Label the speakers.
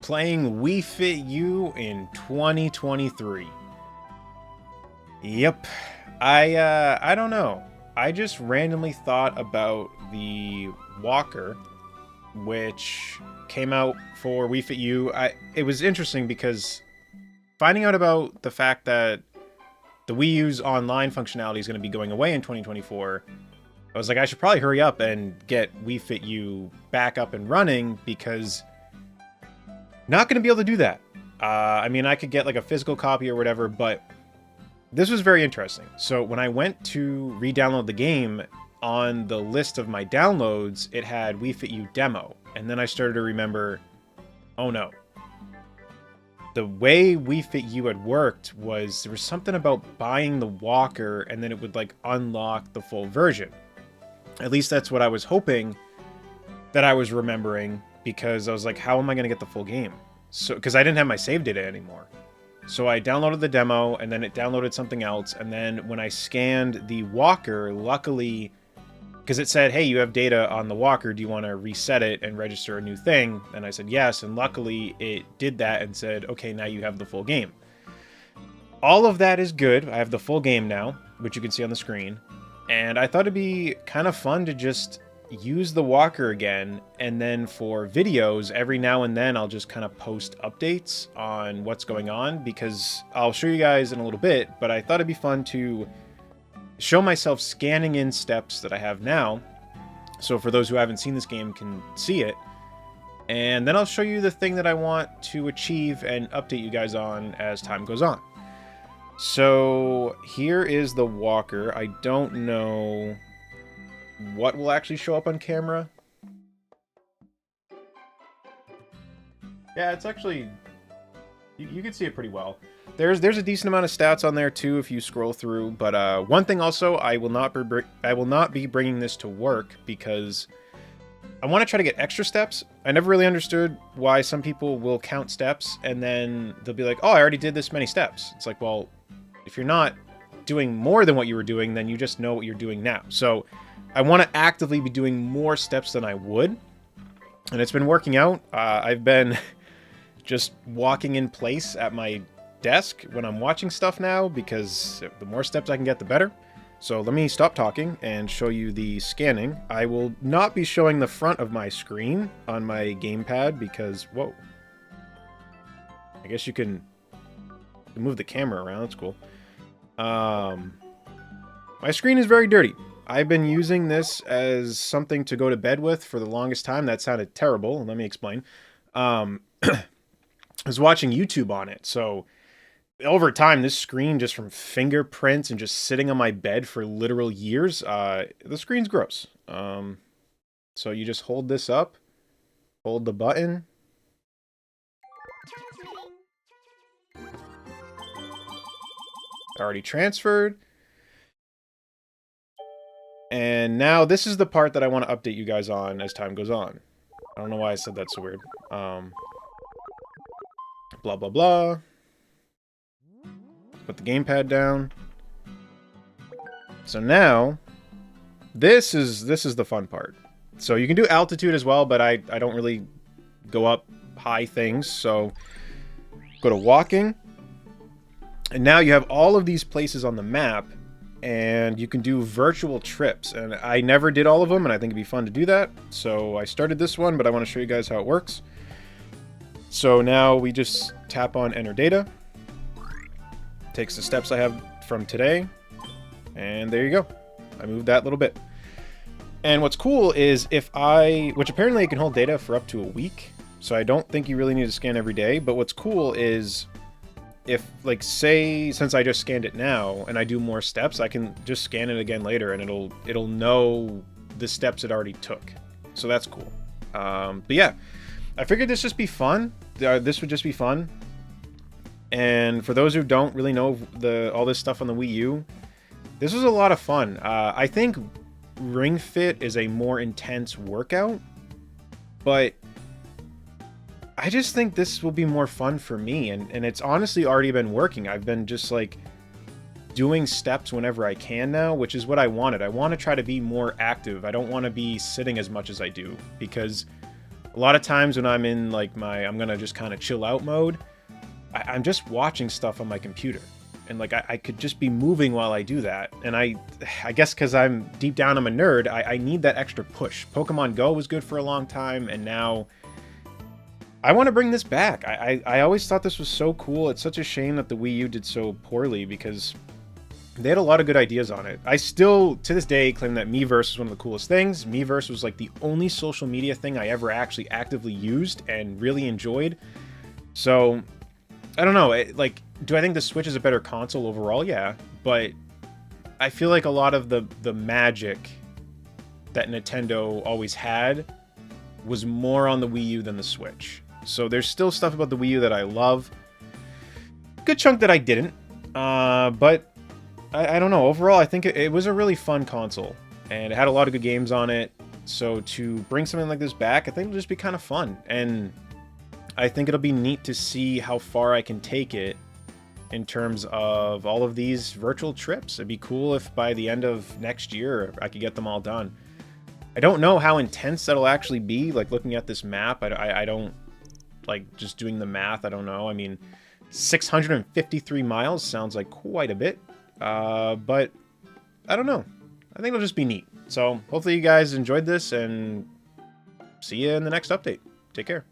Speaker 1: playing Wii Fit U in 2023. Yep. I don't know. I just randomly thought about the walker, which came out for Wii Fit U. It was interesting because finding out about the fact that the Wii U's online functionality is going to be going away in 2024, I was like, I should probably hurry up and get Wii Fit U back up and running because not going to be able to do that. I mean, I could get like a physical copy or whatever, but this was very interesting. So when I went to re-download the game, on the list of my downloads, it had Wii Fit U demo. And then I started to remember, oh no. The way Wii Fit U had worked was there was something about buying the walker and then it would like unlock the full version. At least that's what I was hoping that I was remembering, because I was like, how am I going to get the full game? So, because I didn't have my save data anymore. So I downloaded the demo and then it downloaded something else. And then when I scanned the walker, luckily, because it said, hey, you have data on the walker, do you want to reset it and register a new thing? And I said yes, and luckily it did that and said, okay, now you have the full game. All of that is good. I have the full game now, which you can see on the screen. And I thought it'd be kind of fun to just use the walker again, and then for videos, every now and then I'll just kind of post updates on what's going on, because I'll show you guys in a little bit, but I thought it'd be fun to show myself scanning in steps that I have now, so for those who haven't seen this game can see it, and then I'll show you the thing that I want to achieve and update you guys on as time goes on. So here is the walker. I don't know what will actually show up on camera. Yeah, it's actually, you can see it pretty well. There's a decent amount of stats on there too if you scroll through, but one thing also, I will not be bringing this to work because I want to try to get extra steps. I never really understood why some people will count steps and then they'll be like, oh, I already did this many steps. It's like, well, if you're not doing more than what you were doing, then you just know what you're doing now. So I want to actively be doing more steps than I would, and it's been working out. I've been just walking in place at my desk when I'm watching stuff now, because the more steps I can get, the better. So let me stop talking and show you the scanning. I will not be showing the front of my screen on my gamepad because, whoa. I guess you can move the camera around, that's cool. My screen is very dirty. I've been using this as something to go to bed with for the longest time. That sounded terrible. Let me explain. I was watching YouTube on it. So over time, this screen, just from fingerprints and just sitting on my bed for literal years, the screen's gross. So you just hold this up, hold the button. Already transferred. And now this is the part that I want to update you guys on as time goes on. I don't know why I said that so weird. Blah, blah, blah. Put the gamepad down. So now, this is the fun part. So you can do altitude as well, but I don't really go up high things. So go to walking. And now you have all of these places on the map, and you can do virtual trips. And I never did all of them, and I think it'd be fun to do that. So I started this one, but I want to show you guys how it works. So now we just tap on enter data. Takes the steps I have from today. And there you go. I moved that little bit. And what's cool is which apparently it can hold data for up to a week. So I don't think you really need to scan every day. But what's cool is, if, like, say, since I just scanned it now and I do more steps, I can just scan it again later and it'll know the steps it already took. So that's cool. But yeah, I figured this just be fun. This would just be fun. And for those who don't really know all this stuff on the Wii U, this was a lot of fun. I think Ring Fit is a more intense workout, but I just think this will be more fun for me, and it's honestly already been working. I've been just like doing steps whenever I can now, which is what I wanted. I want to try to be more active. I don't want to be sitting as much as I do, because A lot of times when I'm in like I'm gonna just kind of chill out mode, I'm just watching stuff on my computer. And like I could just be moving while I do that. And I guess because I'm deep down I'm a nerd, I need that extra push. Pokemon Go was good for a long time, and now I want to bring this back. I always thought this was so cool. It's such a shame that the Wii U did so poorly because they had a lot of good ideas on it. I still, to this day, claim that Miiverse is one of the coolest things. Miiverse was like the only social media thing I ever actually actively used and really enjoyed. So, I don't know. Like, do I think the Switch is a better console overall? Yeah. But I feel like a lot of the magic that Nintendo always had was more on the Wii U than the Switch. So there's still stuff about the Wii U that I love. Good chunk that I didn't. But I don't know. Overall, I think it was a really fun console. And it had a lot of good games on it. So to bring something like this back, I think it'll just be kind of fun. And I think it'll be neat to see how far I can take it in terms of all of these virtual trips. It'd be cool if by the end of next year, I could get them all done. I don't know how intense that'll actually be. Like, looking at this map, I don't... Like, just doing the math, I don't know. I mean, 653 miles sounds like quite a bit. But I don't know. I think it'll just be neat. So hopefully you guys enjoyed this, and see you in the next update. Take care.